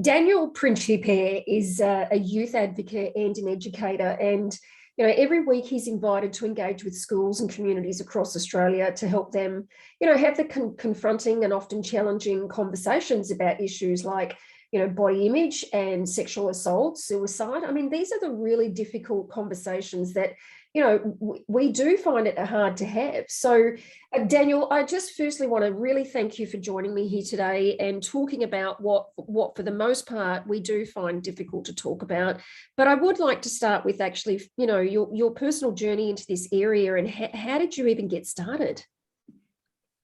Daniel Principe is a youth advocate and an educator, and every week he's invited to engage with schools and communities across Australia to help them, have the confronting and often challenging conversations about issues like, body image and sexual assault, suicide. I mean, these are the really difficult conversations that we do find it hard to have. So, Daniel, I just firstly want to really thank you for joining me here today and talking about what for the most part, we do find difficult to talk about. But I would like to start with actually, your personal journey into this area and how did you even get started?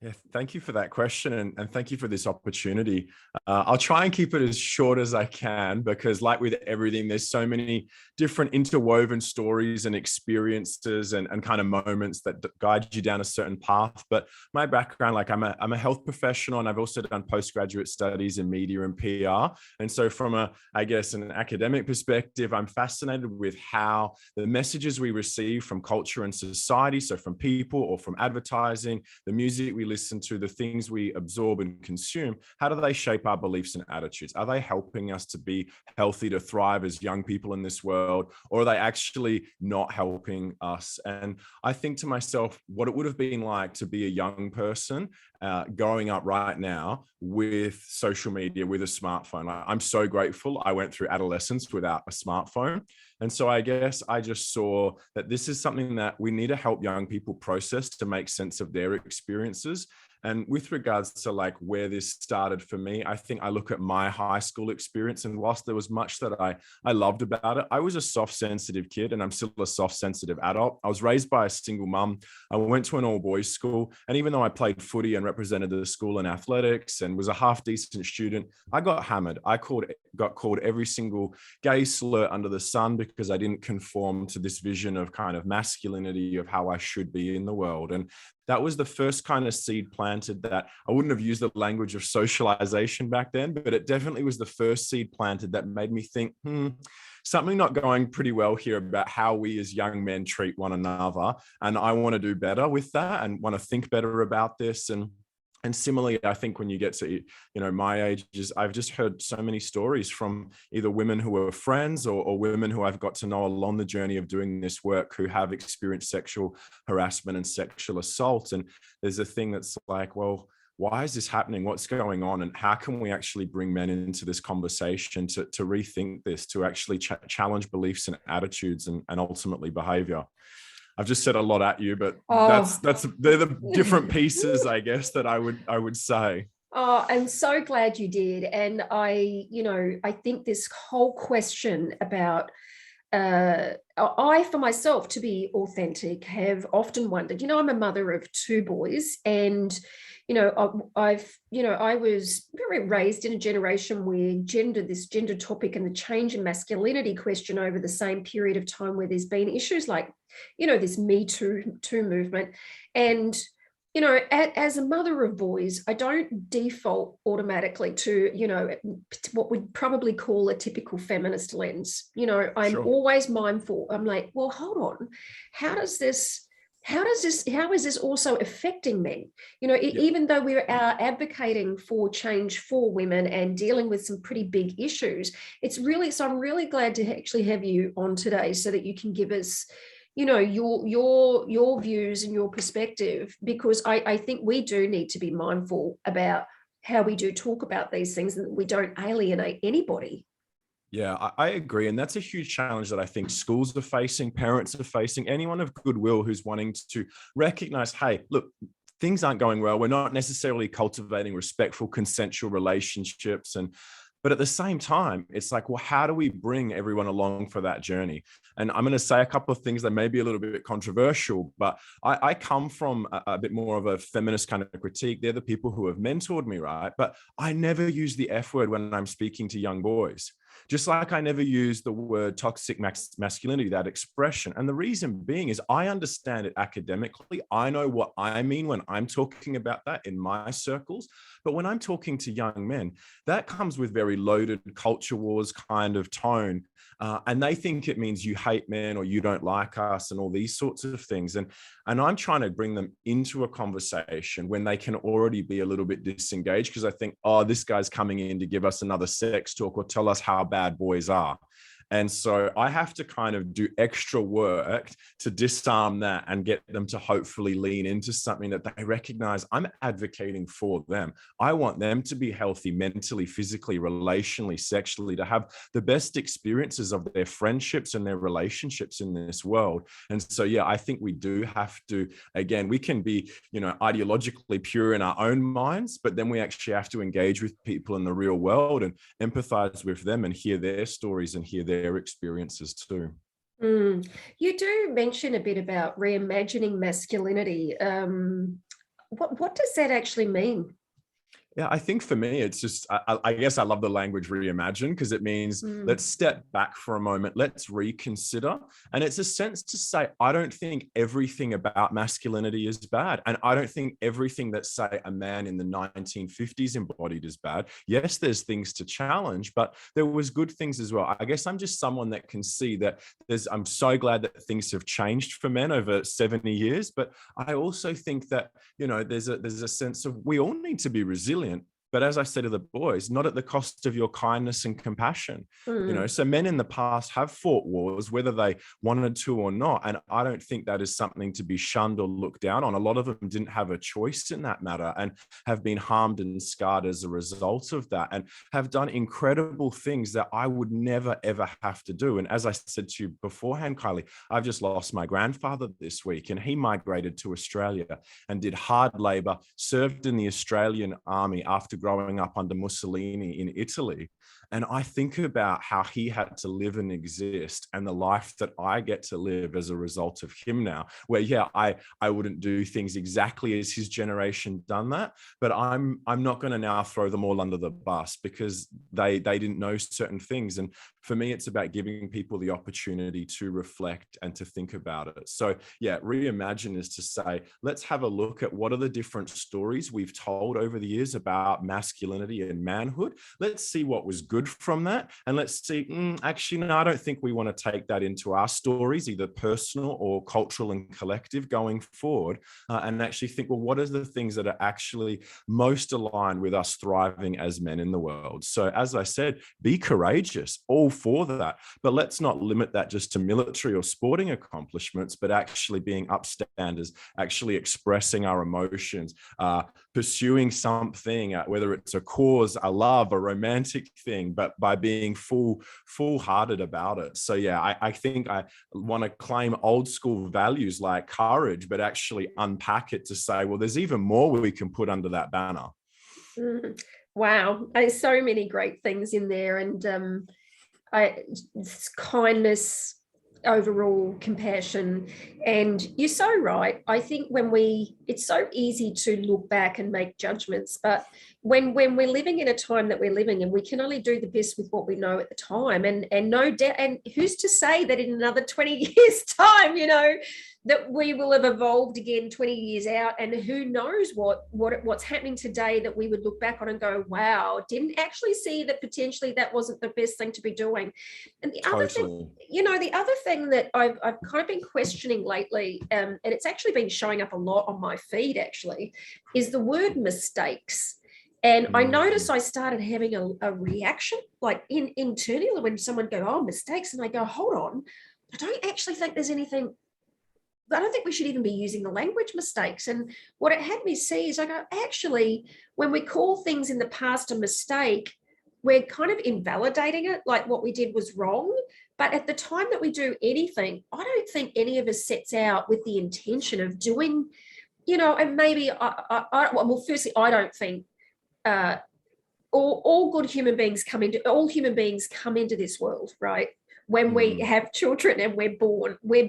Yeah, thank you for that question and thank you for this opportunity. I'll try and keep it as short as I can because like with everything, there's so many different interwoven stories and experiences and kind of moments that guide you down a certain path. But my background, like I'm a health professional and I've also done postgraduate studies in media and PR. And so from an academic perspective, I'm fascinated with how the messages we receive from culture and society, so from people or from advertising, the music we listen to, the things we absorb and consume, how do they shape our beliefs and attitudes? Are they helping us to be healthy, to thrive as young people in this world, or are they actually not helping us? And I think to myself, what it would have been like to be a young person growing up right now with social media, with a smartphone. I'm so grateful I went through adolescence without a smartphone. And so I guess I just saw that this is something that we need to help young people process to make sense of their experiences. And with regards to like where this started for me, I think I look at my high school experience, and whilst there was much that I loved about it, I was a soft, sensitive kid, and I'm still a soft, sensitive adult. I was raised by a single mum. I went to an all-boys school, and even though I played footy and represented the school in athletics and was a half-decent student, I got hammered. I got called every single gay slur under the sun because I didn't conform to this vision of kind of masculinity, of how I should be in the world. And that was the first kind of seed planted that I wouldn't have used the language of socialization back then, but it definitely was the first seed planted that made me think, something not going pretty well here about how we as young men treat one another. And I want to do better with that and want to think better about this. And similarly, I think when you get to, my ages, I've just heard so many stories from either women who are friends or women who I've got to know along the journey of doing this work who have experienced sexual harassment and sexual assault. And there's a thing that's like, well, why is this happening? What's going on? And how can we actually bring men into this conversation to rethink this, to actually challenge beliefs and attitudes and ultimately behavior? I've just said a lot at you, but they're the different pieces, I guess, that I would say. Oh, I'm so glad you did. And I think this whole question about I, for myself, to be authentic, have often wondered, I'm a mother of two boys, and I was very raised in a generation where this gender topic and the change in masculinity question over the same period of time where there's been issues like, this Me Too movement. And, as a mother of boys, I don't default automatically to, what we'd probably call a typical feminist lens. I'm Sure. always mindful. I'm like, well, hold on. How is this also affecting men? Even though we are advocating for change for women and dealing with some pretty big issues, so I'm really glad to actually have you on today so that you can give us, your views and your perspective, because I think we do need to be mindful about how we do talk about these things and that we don't alienate anybody. Yeah, I agree. And that's a huge challenge that I think schools are facing, parents are facing, anyone of goodwill who's wanting to recognize, hey, look, things aren't going well. We're not necessarily cultivating respectful, consensual relationships. But at the same time, it's like, well, how do we bring everyone along for that journey? And I'm going to say a couple of things that may be a little bit controversial, but I come from a bit more of a feminist kind of critique. They're the people who have mentored me, right? But I never use the F word when I'm speaking to young boys. Just like I never use the word toxic masculinity, that expression. And the reason being is I understand it academically. I know what I mean when I'm talking about that in my circles. But when I'm talking to young men, that comes with very loaded culture wars kind of tone. And they think it means you hate men or you don't like us and all these sorts of things. And I'm trying to bring them into a conversation when they can already be a little bit disengaged, because I think, oh, this guy's coming in to give us another sex talk or tell us how bad boys are. And so I have to kind of do extra work to disarm that and get them to hopefully lean into something that they recognize I'm advocating for them. I want them to be healthy mentally, physically, relationally, sexually, to have the best experiences of their friendships and their relationships in this world. And so, yeah, I think we do have to, again, we can be, ideologically pure in our own minds, but then we actually have to engage with people in the real world and empathize with them and hear their stories and hear their experiences too. You do mention a bit about reimagining masculinity. What does that actually mean? Yeah, I think for me, it's just, I guess I love the language reimagine, because it means let's step back for a moment, let's reconsider. And it's a sense to say, I don't think everything about masculinity is bad. And I don't think everything that, say, a man in the 1950s embodied is bad. Yes, there's things to challenge, but there was good things as well. I guess I'm just someone that can see that I'm so glad that things have changed for men over 70 years. But I also think that, there's a sense of we all need to be resilient. But as I said to the boys, not at the cost of your kindness and compassion. So men in the past have fought wars, whether they wanted to or not. And I don't think that is something to be shunned or looked down on. A lot of them didn't have a choice in that matter and have been harmed and scarred as a result of that, and have done incredible things that I would never, ever have to do. And as I said to you beforehand, Kylie, I've just lost my grandfather this week, and he migrated to Australia and did hard labor, served in the Australian army after growing up under Mussolini in Italy. And I think about how he had to live and exist and the life that I get to live as a result of him now, where, yeah, I wouldn't do things exactly as his generation done that, but I'm not going to now throw them all under the bus because they didn't know certain things. And for me, it's about giving people the opportunity to reflect and to think about it. So yeah, reimagine is to say, let's have a look at what are the different stories we've told over the years about masculinity and manhood. Let's see what was good from that. And let's see, actually, no, I don't think we want to take that into our stories, either personal or cultural and collective going forward, and actually think, well, what are the things that are actually most aligned with us thriving as men in the world? So as I said, be courageous, all for that, but let's not limit that just to military or sporting accomplishments, but actually being upstanders, actually expressing our emotions, pursuing something, whether it's a cause, a love, a romantic thing, but by being full-hearted about it. So yeah, I think I want to claim old school values like courage, but actually unpack it to say, well, there's even more we can put under that banner. Wow, there's so many great things in there, and kindness, overall compassion. And you're so right. I think it's so easy to look back and make judgments, but when we're living in a time that we're living in, we can only do the best with what we know at the time. And no doubt, and who's to say that in another 20 years time, that we will have evolved again 20 years out, and who knows what's happening today that we would look back on and go, wow, didn't actually see that potentially that wasn't the best thing to be doing. And the other thing, the other thing that I've kind of been questioning lately, and it's actually been showing up a lot on my feed actually, is the word mistakes. And I noticed I started having a reaction, like internally, when someone go, oh, mistakes, and I go, hold on, I don't actually think there's anything. I don't think we should even be using the language mistakes. And what it had me see is I go, actually, when we call things in the past a mistake, we're kind of invalidating it, like what we did was wrong. But at the time that we do anything, I don't think any of us sets out with the intention of doing, and maybe, firstly, I don't think all human beings come into this world, right, when we have children and we're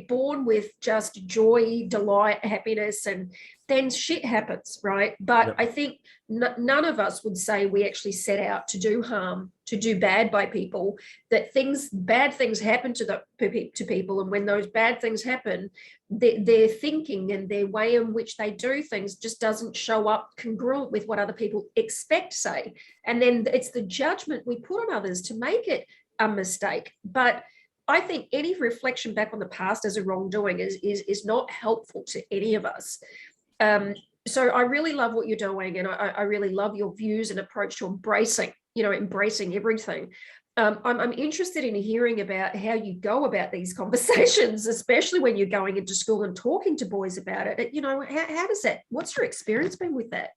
born with just joy, delight, happiness, and then shit happens, right? But I think none of us would say we actually set out to do harm, to do bad by people, that bad things happen to people. And when those bad things happen, their thinking and their way in which they do things just doesn't show up congruent with what other people expect, say. And then it's the judgment we put on others to make it a mistake. But I think any reflection back on the past as a wrongdoing is not helpful to any of us. So I really love what you're doing, and I really love your views and approach to embracing everything. I'm interested in hearing about how you go about these conversations, especially when you're going into school and talking to boys about it. How does that? What's your experience been with that?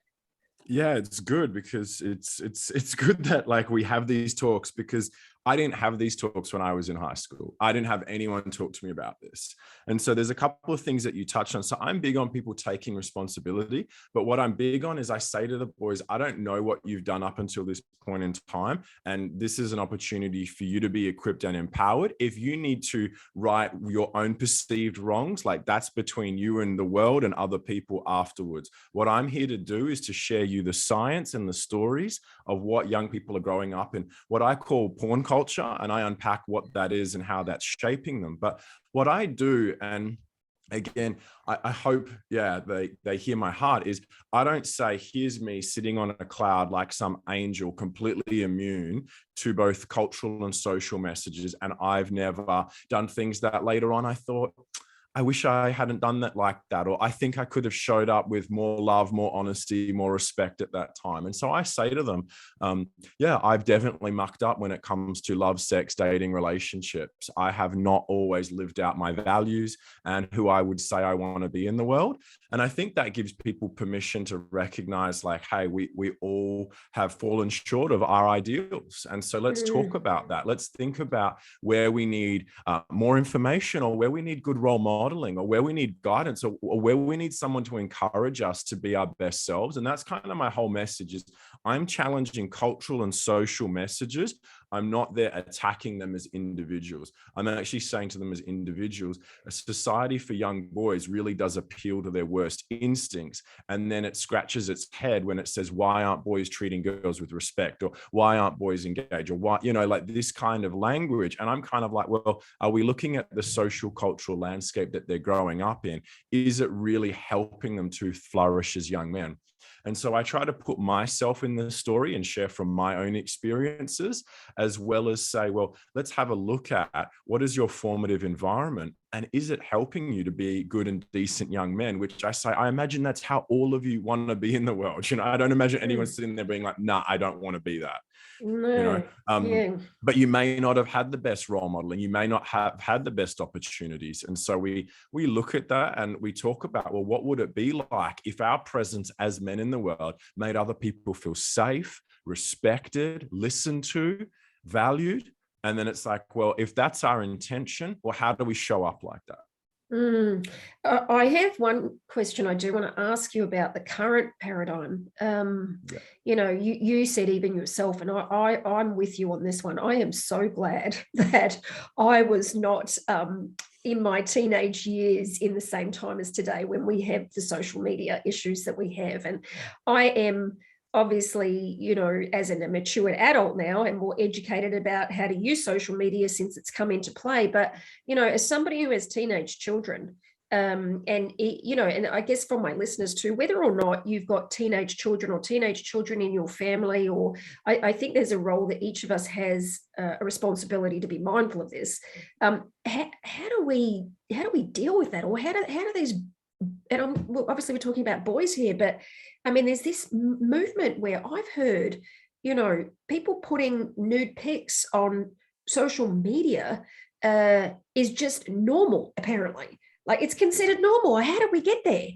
Yeah, it's good because it's good that like we have these talks, because I didn't have these talks when I was in high school. I didn't have anyone talk to me about this. And so there's a couple of things that you touched on. So I'm big on people taking responsibility, but what I'm big on is I say to the boys, I don't know what you've done up until this point in time. And this is an opportunity for you to be equipped and empowered. If you need to right your own perceived wrongs, like that's between you and the world and other people afterwards. What I'm here to do is to share you the science and the stories of what young people are growing up in, what I call porn culture, and I unpack what that is and how that's shaping them. But what I do, and again, I hope, they hear my heart, is I don't say, here's me sitting on a cloud like some angel, completely immune to both cultural and social messages. And I've never done things that later on I thought, I wish I hadn't done that like that, or I think I could have showed up with more love, more honesty, more respect at that time. And so I say to them, I've definitely mucked up when it comes to love, sex, dating, relationships. I have not always lived out my values and who I would say I want to be in the world. And I think that gives people permission to recognize, like, hey, we all have fallen short of our ideals. And so let's talk about that. Let's think about where we need more information, or where we need good role modeling, or where we need guidance, or where we need someone to encourage us to be our best selves. And that's kind of my whole message, is I'm challenging cultural and social messages. I'm not there attacking them as individuals. I'm actually saying to them as individuals, a society for young boys really does appeal to their worst instincts. And then it scratches its head when it says, why aren't boys treating girls with respect? Or why aren't boys engaged? Or why, like this kind of language. And I'm kind of like, well, are we looking at the social cultural landscape that they're growing up in? Is it really helping them to flourish as young men? And so I try to put myself in the story and share from my own experiences, as well as say, well, let's have a look at what is your formative environment, and is it helping you to be good and decent young men? Which I say, I imagine that's how all of you want to be in the world. I don't imagine anyone sitting there being like, nah, I don't want to be that. No. But you may not have had the best role modeling. You may not have had the best opportunities. And so we look at that and we talk about, well, what would it be like if our presence as men in the world made other people feel safe, respected, listened to, valued? And then it's like, well, if that's our intention, well, how do we show up like that? I have one question I do want to ask you about the current paradigm. You said even yourself, and I'm with you on this one. I am so glad that I was not in my teenage years in the same time as today, when we have the social media issues that we have. And I am obviously, as an mature adult now and more educated about how to use social media since it's come into play. But, as somebody who has teenage children, and I guess for my listeners too, whether or not you've got teenage children in your family, or I think there's a role that each of us has a responsibility to be mindful of this. How do we deal with that? Or how do these, and obviously we're talking about boys here, but I mean, there's this movement where I've heard, people putting nude pics on social media is just normal, apparently. Like, it's considered normal. How do we get there?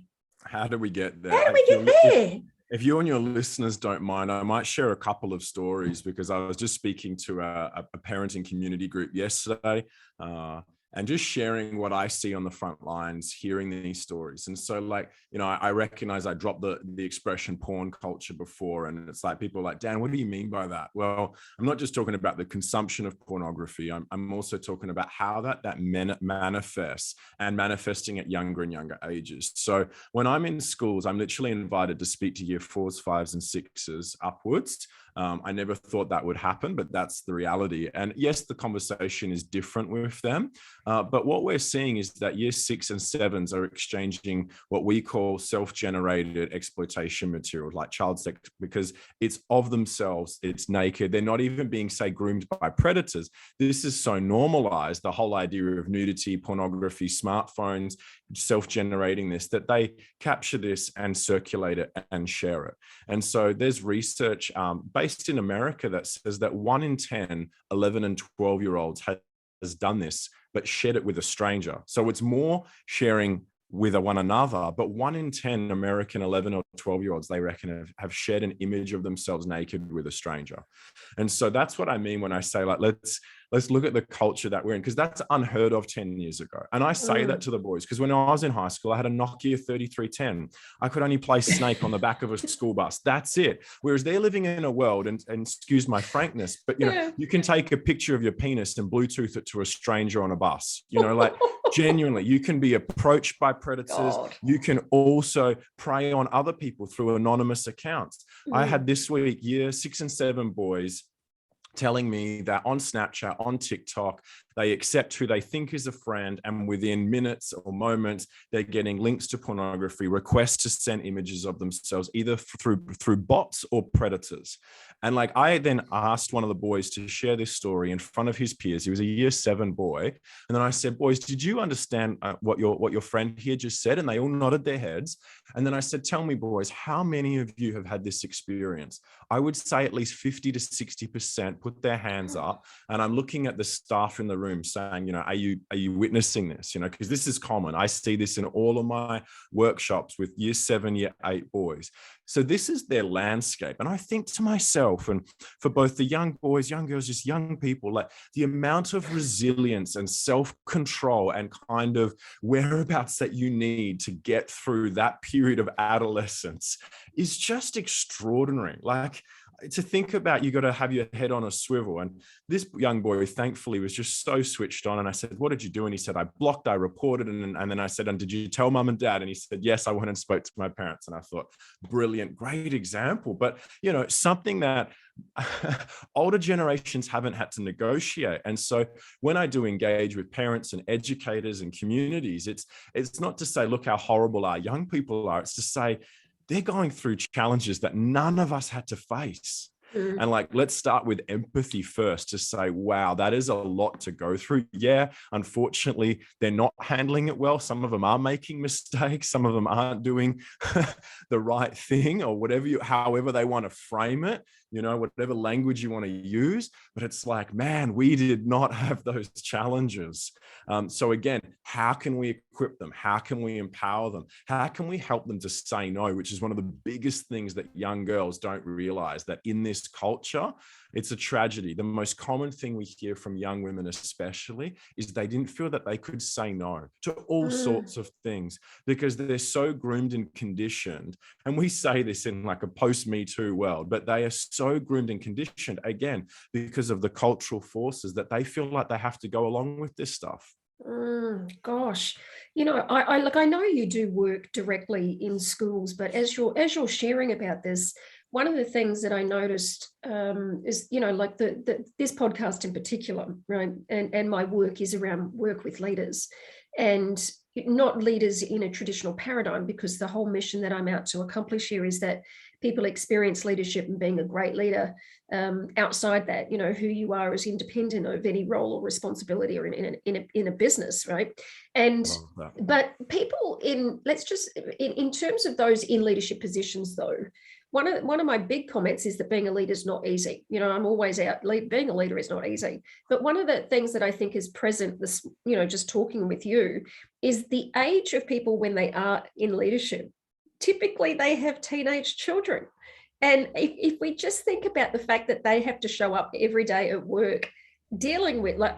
If you and your listeners don't mind, I might share a couple of stories, because I was just speaking to a parenting community group yesterday. and just sharing what I see on the front lines, hearing these stories. And so like, I recognize I dropped the expression porn culture before, and it's like, people are like, Dan, what do you mean by that? Well, I'm not just talking about the consumption of pornography. I'm also talking about how that manifests, and manifesting at younger and younger ages. So when I'm in schools, I'm literally invited to speak to year 4s, 5s, and 6s upwards. I never thought that would happen, but that's the reality. And yes, the conversation is different with them. But what we're seeing is that year 6 and 7s are exchanging what we call self-generated exploitation material, like child sex, because it's of themselves, it's naked. They're not even being, say, groomed by predators. This is so normalized, the whole idea of nudity, pornography, smartphones, self-generating this, that they capture this and circulate it and share it. And so there's research based in America that says that 1 in 10, 11 and 12-year-olds has done this, but shared it with a stranger. So it's more sharing with one another, but 1 in 10 American 11 or 12-year-olds, they reckon, have shared an image of themselves naked with a stranger. And so that's what I mean when I say, like, let's look at the culture that we're in, because that's unheard of 10 years ago. And I say that to the boys, because when I was in high school, I had a Nokia 3310. I could only play Snake on the back of a school bus. That's it. Whereas they're living in a world, and excuse my frankness, but you can take a picture of your penis and Bluetooth it to a stranger on a bus. Like genuinely, you can be approached by predators. God. You can also prey on other people through anonymous accounts. I had this week year 6 and 7 boys telling me that on Snapchat, on TikTok, they accept who they think is a friend, and within minutes or moments, they're getting links to pornography, requests to send images of themselves, either through bots or predators. And like, I then asked one of the boys to share this story in front of his peers. He was a year 7 boy. And then I said, boys, did you understand what your friend here just said? And they all nodded their heads. And then I said, tell me, boys, how many of you have had this experience? I would say at least 50 to 60% put their hands up. And I'm looking at the staff in the room saying, are you witnessing this? Because this is common. I see this in all of my workshops with year 7, year 8 boys. So this is their landscape. And I think to myself, and for both the young boys, young girls, just young people, like the amount of resilience and self-control and kind of whereabouts that you need to get through that period of adolescence is just extraordinary. Like, to think about, you got to have your head on a swivel. And this young boy, thankfully, was just so switched on. And I said, what did you do? And he said, I blocked, I reported. And then I said, and did you tell mum and dad? And he said, yes, I went and spoke to my parents. And I thought, brilliant, great example. But, something that older generations haven't had to negotiate. And so when I do engage with parents and educators and communities, it's not to say, look how horrible our young people are. It's to say, they're going through challenges that none of us had to face. And like, let's start with empathy first to say, wow, that is a lot to go through. Yeah, unfortunately, they're not handling it well. Some of them are making mistakes. Some of them aren't doing the right thing, or however they want to frame it, whatever language you want to use. But it's like, man, we did not have those challenges. So again, how can we equip them? How can we empower them? How can we help them to say no, which is one of the biggest things that young girls don't realize, that in this culture, it's a tragedy. The most common thing we hear from young women especially is they didn't feel that they could say no to all sorts of things because they're so groomed and conditioned. And we say this in like a post-Me Too world, but they are so groomed and conditioned, again, because of the cultural forces, that they feel like they have to go along with this stuff. Gosh, I know you do work directly in schools, but as you're sharing about this, one of the things that I noticed is, like this podcast in particular, right? And my work is around work with leaders, and not leaders in a traditional paradigm, because the whole mission that I'm out to accomplish here is that people experience leadership and being a great leader outside that, who you are as independent of any role or responsibility or in a business, right? And but people in terms of those in leadership positions, though, one of my big comments is that being a leader is not easy. I'm always out. Being a leader is not easy. But one of the things that I think is present, this, just talking with you, is the age of people when they are in leadership. Typically, they have teenage children. And if we just think about the fact that they have to show up every day at work dealing with, like,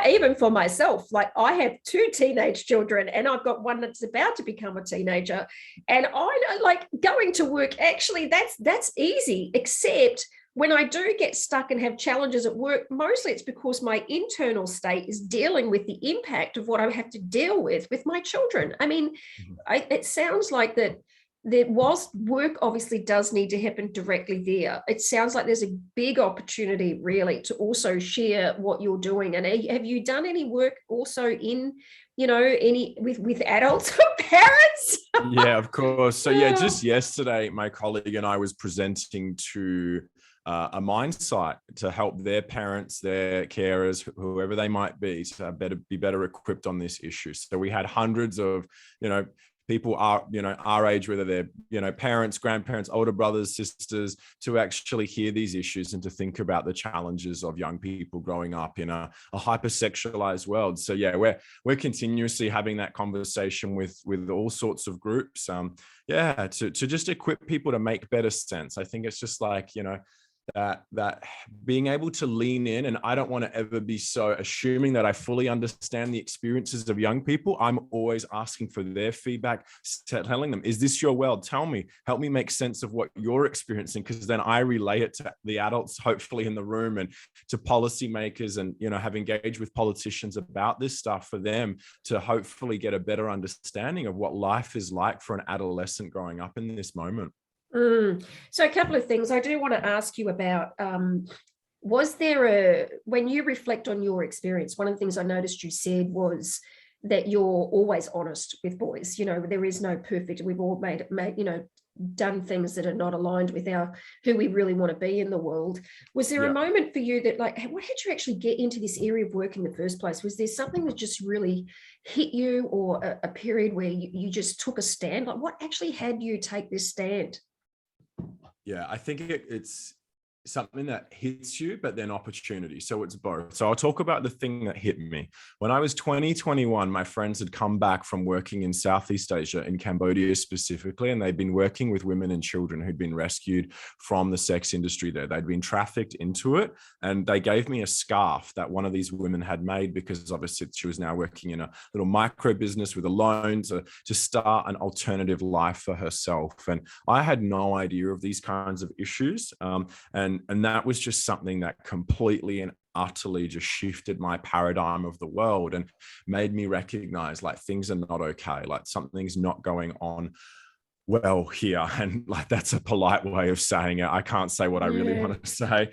even for myself, like I have two teenage children and I've got one that's about to become a teenager, and I know, like, going to work, actually that's easy, except when I do get stuck and have challenges at work, mostly it's because my internal state is dealing with the impact of what I have to deal with my children. I mean, it sounds like that whilst work obviously does need to happen directly there, it sounds like there's a big opportunity really to also share what you're doing. And have you done any work also in, any with adults or parents? Yeah, of course. So just yesterday, my colleague and I was presenting to a mine site to help their parents, their carers, whoever they might be, to be better equipped on this issue. So we had hundreds of, people are, our age, whether they're, parents, grandparents, older brothers, sisters, to actually hear these issues and to think about the challenges of young people growing up in a hypersexualized world. So we're continuously having that conversation with all sorts of groups. To just equip people to make better sense. I think it's just like, that being able to lean in, and I don't want to ever be so assuming that I fully understand the experiences of young people. I'm always asking for their feedback, telling them, is this your world? Tell me, help me make sense of what you're experiencing, because then I relay it to the adults, hopefully in the room, and to policymakers, and, have engaged with politicians about this stuff for them to hopefully get a better understanding of what life is like for an adolescent growing up in this moment. So a couple of things I do want to ask you about. Was there when you reflect on your experience, one of the things I noticed you said was that you're always honest with boys. There is no perfect. We've all made done things that are not aligned with who we really want to be in the world. Was there a moment for you that, like, what had you actually get into this area of work in the first place? Was there something that just really hit you, or a period where you just took a stand? Like, what actually had you take this stand? Yeah, I think it's something that hits you, but then opportunity. So it's both. So I'll talk about the thing that hit me. When I was 21, my friends had come back from working in Southeast Asia, in Cambodia specifically, and they'd been working with women and children who'd been rescued from the sex industry there. They'd been trafficked into it, and they gave me a scarf that one of these women had made, because obviously she was now working in a little micro business with a loan to start an alternative life for herself. And I had no idea of these kinds of issues. And that was just something that completely and utterly just shifted my paradigm of the world and made me recognize, like, things are not okay. Like, something's not going on well here. And, like, that's a polite way of saying it. I can't say what I really want to say.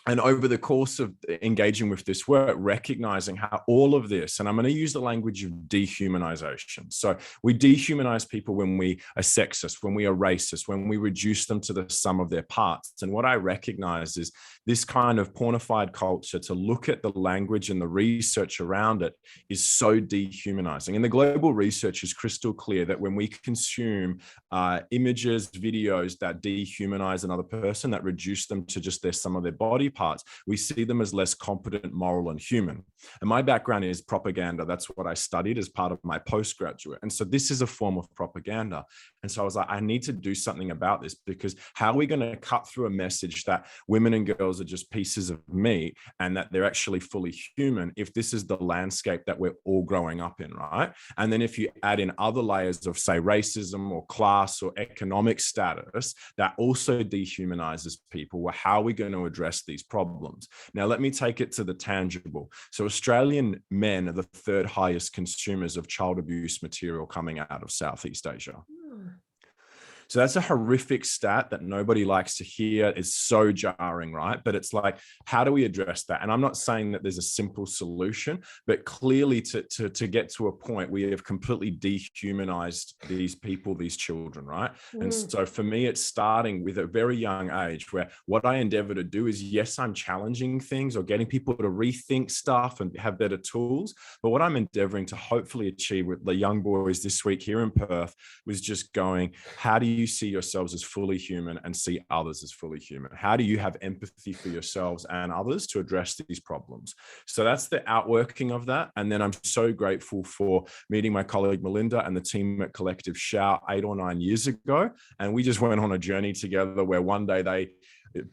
And over the course of engaging with this work, recognizing how all of this, and I'm going to use the language of dehumanization. So we dehumanize people when we are sexist, when we are racist, when we reduce them to the sum of their parts. And what I recognize is this kind of pornified culture, to look at the language and the research around it, is so dehumanizing. And the global research is crystal clear that when we consume images, videos that dehumanize another person, that reduce them to just their sum of their body parts, we see them as less competent, moral, and human. And my background is propaganda. That's what I studied as part of my postgraduate. And so this is a form of propaganda. And so I was like, I need to do something about this, because how are we going to cut through a message that women and girls are just pieces of meat and that they're actually fully human, if this is the landscape that we're all growing up in, right? And then if you add in other layers of, say, racism or class or economic status, that also dehumanizes people. Well, how are we going to address these problems? Now, let me take it to the tangible. So Australian men are the third highest consumers of child abuse material coming out of Southeast Asia. So that's a horrific stat that nobody likes to hear. It's so jarring, right? But it's like, how do we address that? And I'm not saying that there's a simple solution, but clearly to get to a point, we have completely dehumanized these people, these children, right? And so for me, it's starting with a very young age, where what I endeavor to do is, yes, I'm challenging things or getting people to rethink stuff and have better tools. But what I'm endeavoring to hopefully achieve with the young boys this week here in Perth was just going, how do you see yourselves as fully human and see others as fully human? How do you have empathy for yourselves and others to address these problems? So that's the outworking of that. And then I'm so grateful for meeting my colleague Melinda and the team at Collective Shout 8 or 9 years ago. And we just went on a journey together where one day they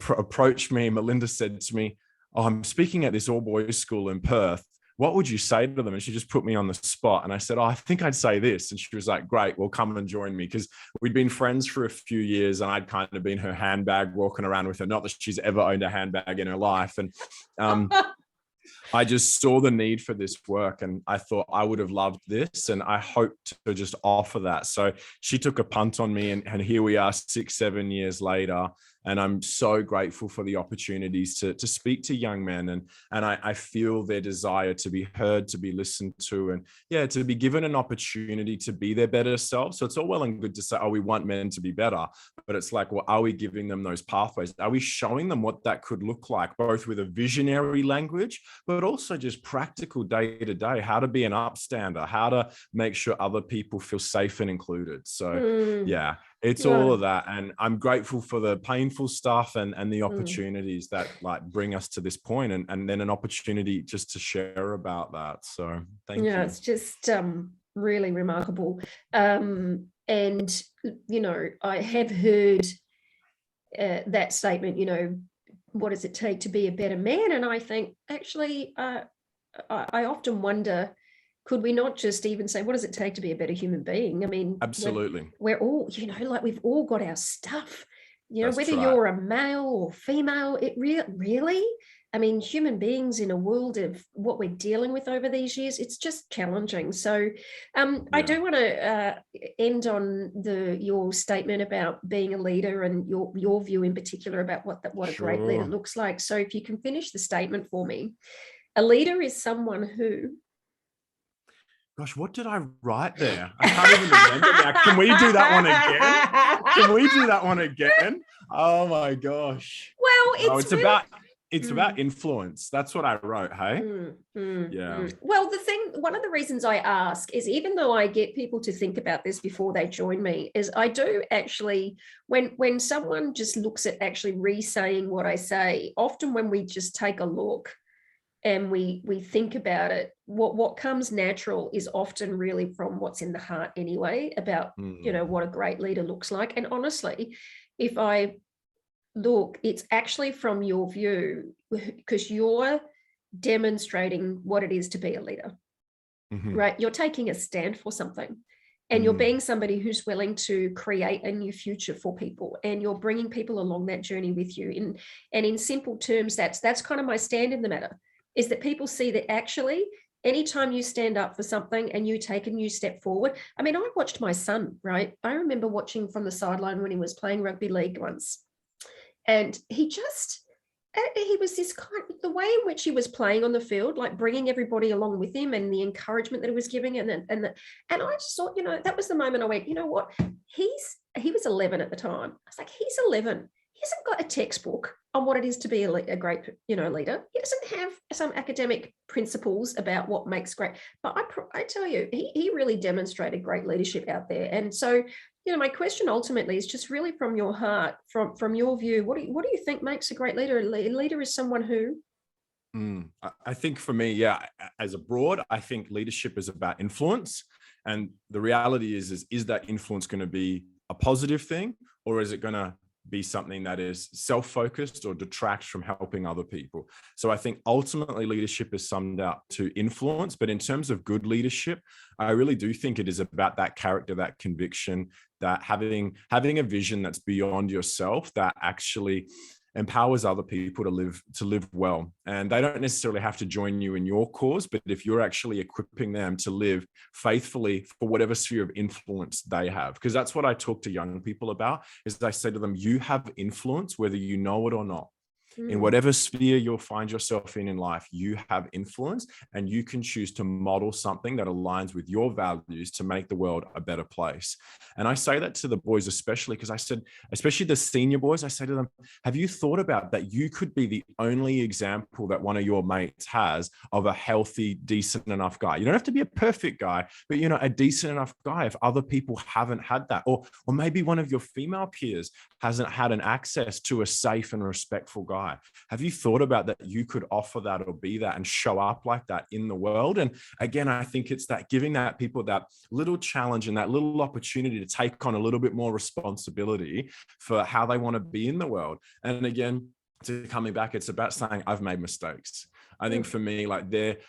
approached me. Melinda said to me, oh, I'm speaking at this all boys school in Perth. What would you say to them? And she just put me on the spot. And I said, oh, I think I'd say this. And she was like, great, well, come and join me. Because we'd been friends for a few years and I'd kind of been her handbag walking around with her. Not that she's ever owned a handbag in her life. And I just saw the need for this work and I thought I would have loved this and I hoped to just offer that. So she took a punt on me and here we are 6-7 years later. And I'm so grateful for the opportunities to speak to young men. And I feel their desire to be heard, to be listened to, and to be given an opportunity to be their better self. So it's all well and good to say, oh, we want men to be better. But it's like, well, are we giving them those pathways? Are we showing them what that could look like, both with a visionary language, but also just practical day to day, how to be an upstander, how to make sure other people feel safe and included. So it's all of that. And I'm grateful for the painful stuff and the opportunities that like bring us to this point and then an opportunity just to share about that. So thank you. Yeah, it's just really remarkable. And, you know, I have heard that statement, you know, what does it take to be a better man? And I think actually, I often wonder, could we not just even say, what does it take to be a better human being? I mean, absolutely. We're all, you know, like we've all got our stuff, you know, That's whether right. you're a male or female, it really, I mean, human beings in a world of what we're dealing with over these years, it's just challenging. So I do want to end on your statement about being a leader and your view in particular about what a great leader looks like. So if you can finish the statement for me. A leader is someone who... Gosh, what did I write there? I can't even remember now. Can we do that one again? Oh my gosh. Well, it's really... it's about influence. That's what I wrote. Hey. Well, one of the reasons I ask is, even though I get people to think about this before they join me, is I do actually, when someone just looks at actually re-saying what I say, often when we just take a look and we think about it, what comes natural is often really from what's in the heart anyway, about, you know, what a great leader looks like. And honestly, if I look, it's actually from your view, because you're demonstrating what it is to be a leader, right? You're taking a stand for something. And you're being somebody who's willing to create a new future for people, and you're bringing people along that journey with you. And in simple terms, that's kind of my stand in the matter, is that people see that actually anytime you stand up for something and you take a new step forward. I mean, I watched my son, right? I remember watching from the sideline when he was playing rugby league once. And he was this the way in which he was playing on the field, like bringing everybody along with him and the encouragement that he was giving. And I just thought, you know, that was the moment I went, you know what? He was 11 at the time. I was like, he's 11. He hasn't got a textbook on what it is to be a great, you know, leader. He doesn't have some academic principles about what makes great. But I tell you, he really demonstrated great leadership out there. And so, you know, my question ultimately is just really from your heart, from your view, what do you think makes a great leader? A leader is someone who... I think for me, as a broad, I think leadership is about influence. And the reality is that influence going to be a positive thing, or is it going to be something that is self-focused or detracts from helping other people? So I think ultimately leadership is summed up to influence, but in terms of good leadership, I really do think it is about that character, that conviction, that having a vision that's beyond yourself, that actually empowers other people to live well. And they don't necessarily have to join you in your cause, but if you're actually equipping them to live faithfully for whatever sphere of influence they have, because that's what I talk to young people about, is I say to them, you have influence whether you know it or not. In whatever sphere you'll find yourself in life, you have influence, and you can choose to model something that aligns with your values to make the world a better place. And I say that to the boys, especially because I said, especially the senior boys, I say to them, have you thought about that you could be the only example that one of your mates has of a healthy, decent enough guy? You don't have to be a perfect guy, but, you know, a decent enough guy if other people haven't had that. Or maybe one of your female peers hasn't had an access to a safe and respectful guy. Have you thought about that you could offer that or be that and show up like that in the world? And again, I think it's that giving that people that little challenge and that little opportunity to take on a little bit more responsibility for how they want to be in the world. And again, to coming back, it's about saying, I've made mistakes. I think for me, like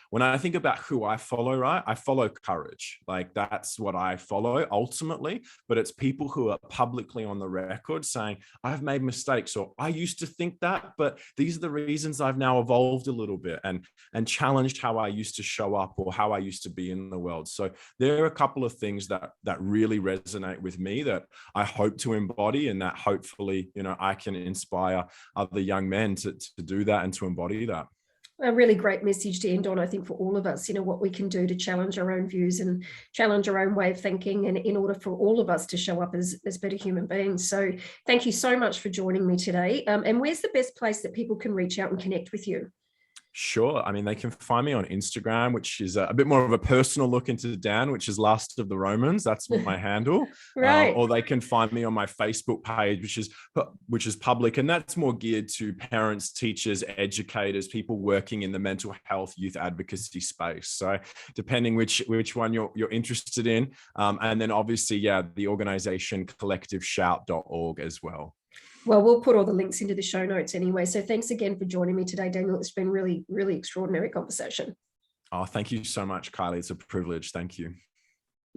when I think about who I follow, right? I follow courage. Like that's what I follow ultimately, but it's people who are publicly on the record saying, I've made mistakes, or I used to think that, but these are the reasons I've now evolved a little bit and challenged how I used to show up or how I used to be in the world. So there are a couple of things that really resonate with me that I hope to embody, and that hopefully, I can inspire other young men to do that and to embody that. A really great message to end on, I think, for all of us, what we can do to challenge our own views and challenge our own way of thinking, and in order for all of us to show up as better human beings. So thank you so much for joining me today. And where's the best place that people can reach out and connect with you? Sure. I mean, they can find me on Instagram, which is a bit more of a personal look into Dan, which is Last of the Romans. That's my handle. Right. Or they can find me on my Facebook page, which is public, and that's more geared to parents, teachers, educators, people working in the mental health, youth advocacy space. So depending which one you're interested in, and then obviously, the organization collectiveshout.org as well. Well, we'll put all the links into the show notes anyway. So thanks again for joining me today, Daniel. It's been really, really extraordinary conversation. Oh, thank you so much, Kylie. It's a privilege. Thank you.